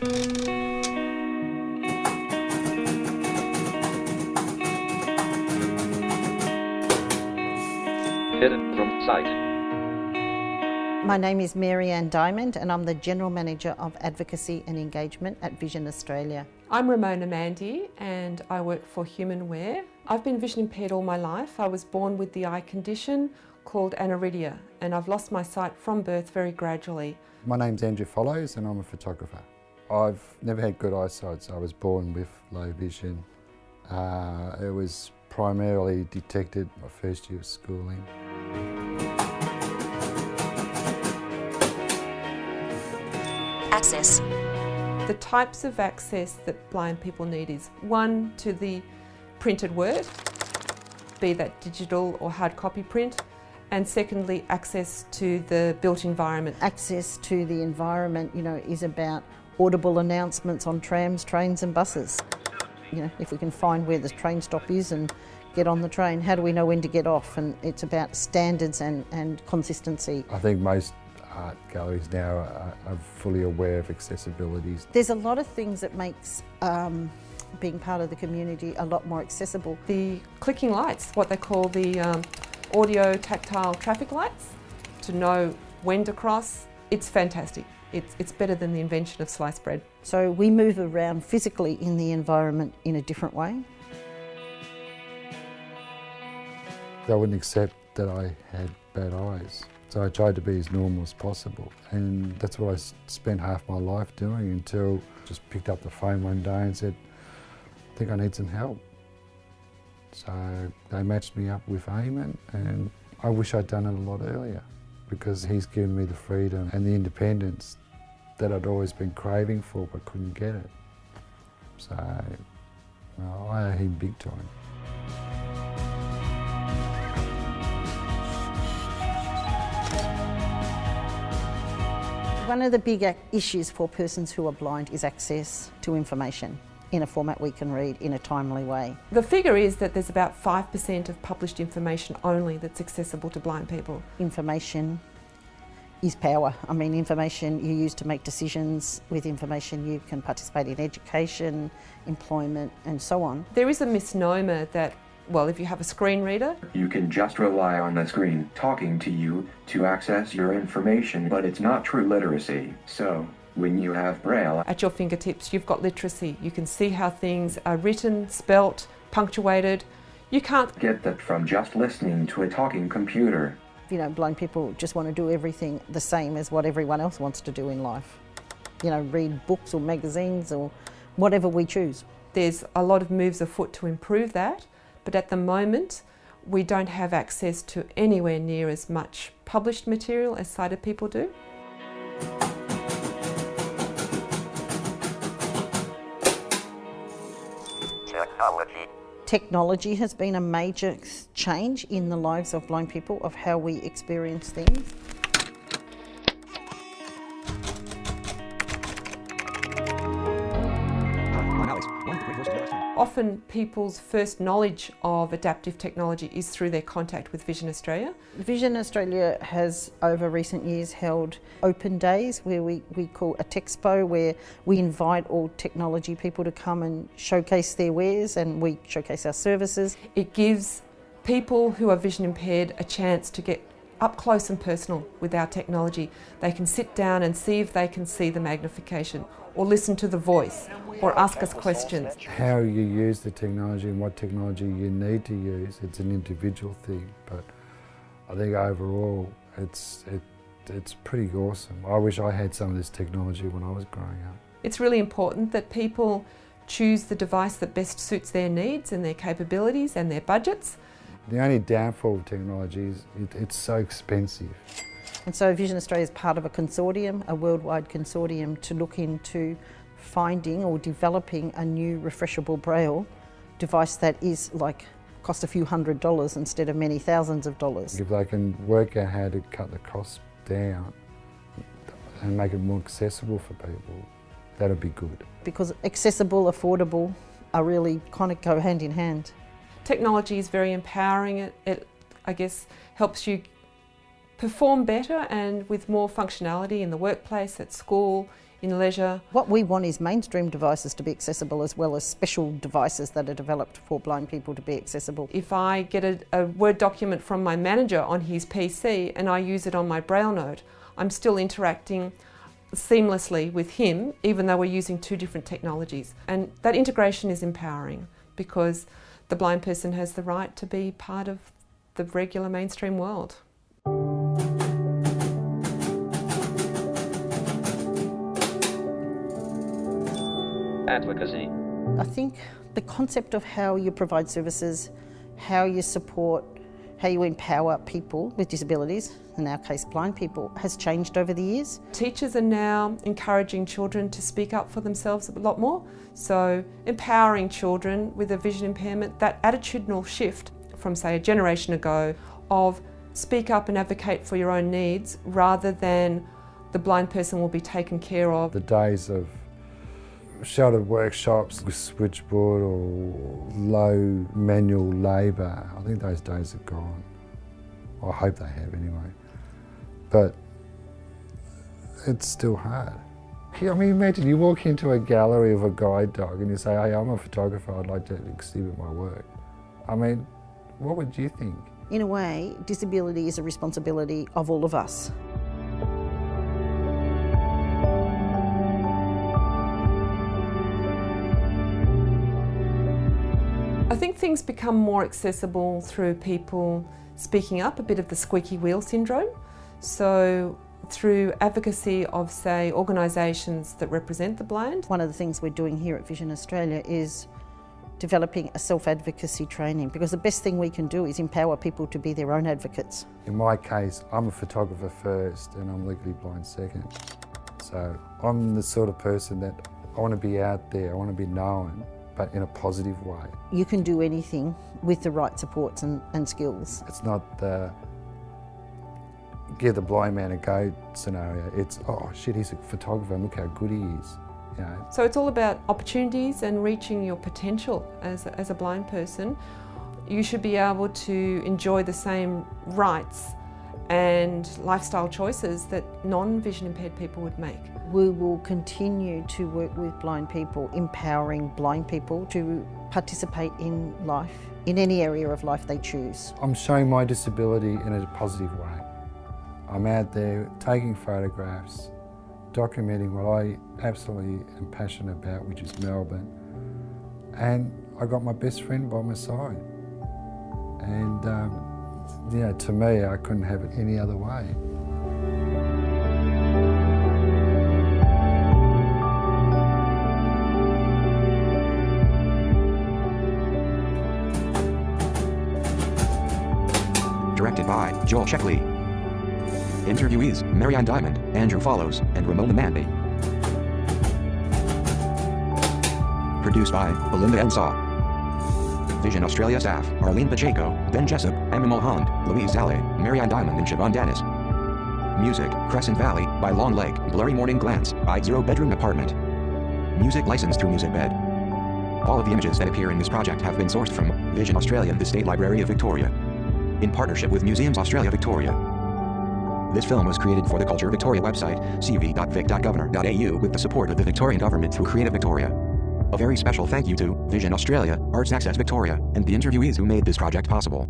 Hidden from sight. My name is Mary Ann Diamond and I'm the General Manager of Advocacy and Engagement at Vision Australia. I'm Ramona Mandy and I work for Humanware. I've been vision impaired all my life. I was born with the eye condition called aniridia and I've lost my sight from birth very gradually. My name's Andrew Follows and I'm a photographer. I've never had good eyesight, so I was born with low vision. It was primarily detected my first year of schooling. Access. The types of access that blind people need is one, to the printed word, be that digital or hard copy print, and secondly, access to the built environment. Access to the environment, is about audible announcements on trams, trains and buses. If we can find where the train stop is and get on the train, how do we know when to get off? And it's about standards and consistency. I think most art galleries now are fully aware of accessibilities. There's a lot of things that makes being part of the community a lot more accessible. The clicking lights, what they call the audio tactile traffic lights, to know when to cross, it's fantastic. It's better than the invention of sliced bread. So we move around physically in the environment in a different way. I wouldn't accept that I had bad eyes, so I tried to be as normal as possible, and that's what I spent half my life doing until I just picked up the phone one day and said, I think I need some help. So they matched me up with Eamon, and I wish I'd done it a lot earlier because he's given me the freedom and the independence that I'd always been craving for but couldn't get it. So I owe him big time. One of the big issues for persons who are blind is access to information in a format we can read in a timely way. The figure is that there's about 5% of published information only that's accessible to blind people. Information is power. Information you use to make decisions. With information you can participate in education, employment and so on. There is a misnomer that, well, if you have a screen reader, you can just rely on the screen talking to you to access your information, but it's not true literacy. So when you have Braille at your fingertips, you've got literacy. You can see how things are written, spelt, punctuated. You can't get that from just listening to a talking computer. Blind people just want to do everything the same as what everyone else wants to do in life. Read books or magazines or whatever we choose. There's a lot of moves afoot to improve that, but at the moment we don't have access to anywhere near as much published material as sighted people do. Technology has been a major change in the lives of blind people, of how we experience things. Often people's first knowledge of adaptive technology is through their contact with Vision Australia. Vision Australia has over recent years held open days where we call a Techspo, where we invite all technology people to come and showcase their wares and we showcase our services. It gives people who are vision impaired a chance to get up close and personal with our technology. They can sit down and see if they can see the magnification, or listen to the voice, or ask us questions. How you use the technology and what technology you need to use, it's an individual thing, but I think overall it's pretty awesome. I wish I had some of this technology when I was growing up. It's really important that people choose the device that best suits their needs and their capabilities and their budgets. The only downfall of technology is it's so expensive. And so Vision Australia is part of a consortium, a worldwide consortium, to look into finding or developing a new refreshable Braille device that is cost a few $100s instead of many thousands of dollars. If they can work out how to cut the costs down and make it more accessible for people, that'd be good. Because accessible, affordable are really kind of go hand in hand. Technology is very empowering. It I guess, helps you perform better and with more functionality in the workplace, at school, in leisure. What we want is mainstream devices to be accessible as well as special devices that are developed for blind people to be accessible. If I get a Word document from my manager on his PC and I use it on my Braille note, I'm still interacting seamlessly with him, even though we're using two different technologies. And that integration is empowering because the blind person has the right to be part of the regular mainstream world. Advocacy. I think the concept of how you provide services, how you support, how you empower people with disabilities, in our case blind people, has changed over the years. Teachers are now encouraging children to speak up for themselves a lot more, so empowering children with a vision impairment, that attitudinal shift from say a generation ago of speak up and advocate for your own needs rather than the blind person will be taken care of. The days of sheltered workshops with switchboard or low manual labour, I think those days are gone. I hope they have anyway. But it's still hard. I mean, imagine you walk into a gallery of a guide dog and you say, hey, I'm a photographer, I'd like to exhibit my work. I mean, what would you think? In a way, disability is a responsibility of all of us. I think things become more accessible through people speaking up, a bit of the squeaky wheel syndrome. So through advocacy of, say, organisations that represent the blind. One of the things we're doing here at Vision Australia is developing a self-advocacy training, because the best thing we can do is empower people to be their own advocates. In my case, I'm a photographer first and I'm legally blind second. So I'm the sort of person that I want to be out there, I want to be known, but in a positive way. You can do anything with the right supports and skills. It's not the give the blind man a go scenario. It's, oh shit, he's a photographer and look how good he is. You know? So it's all about opportunities and reaching your potential as a blind person. You should be able to enjoy the same rights and lifestyle choices that non-vision impaired people would make. We will continue to work with blind people, empowering blind people to participate in life, in any area of life they choose. I'm showing my disability in a positive way. I'm out there taking photographs, documenting what I absolutely am passionate about, which is Melbourne. And I got my best friend by my side. And you know, to me, I couldn't have it any other way. Directed by Joel Checkley. Interviewees, Marianne Diamond, Andrew Follows, and Ramona Manby. Produced by Belinda Ensor. Vision Australia staff, Arlene Pacheco, Ben Jessup, Emma Mulholland, Louise Zale, Marianne Diamond and Siobhan Dennis. Music, Crescent Valley, by Long Lake, Blurry Morning Glance, by Zero Bedroom Apartment. Music licensed through MusicBed. All of the images that appear in this project have been sourced from Vision Australia and the State Library of Victoria, in partnership with Museums Australia Victoria. This film was created for the Culture Victoria website, cv.vic.governor.au, with the support of the Victorian Government through Creative Victoria. A very special thank you to Vision Australia, Arts Access Victoria, and the interviewees who made this project possible.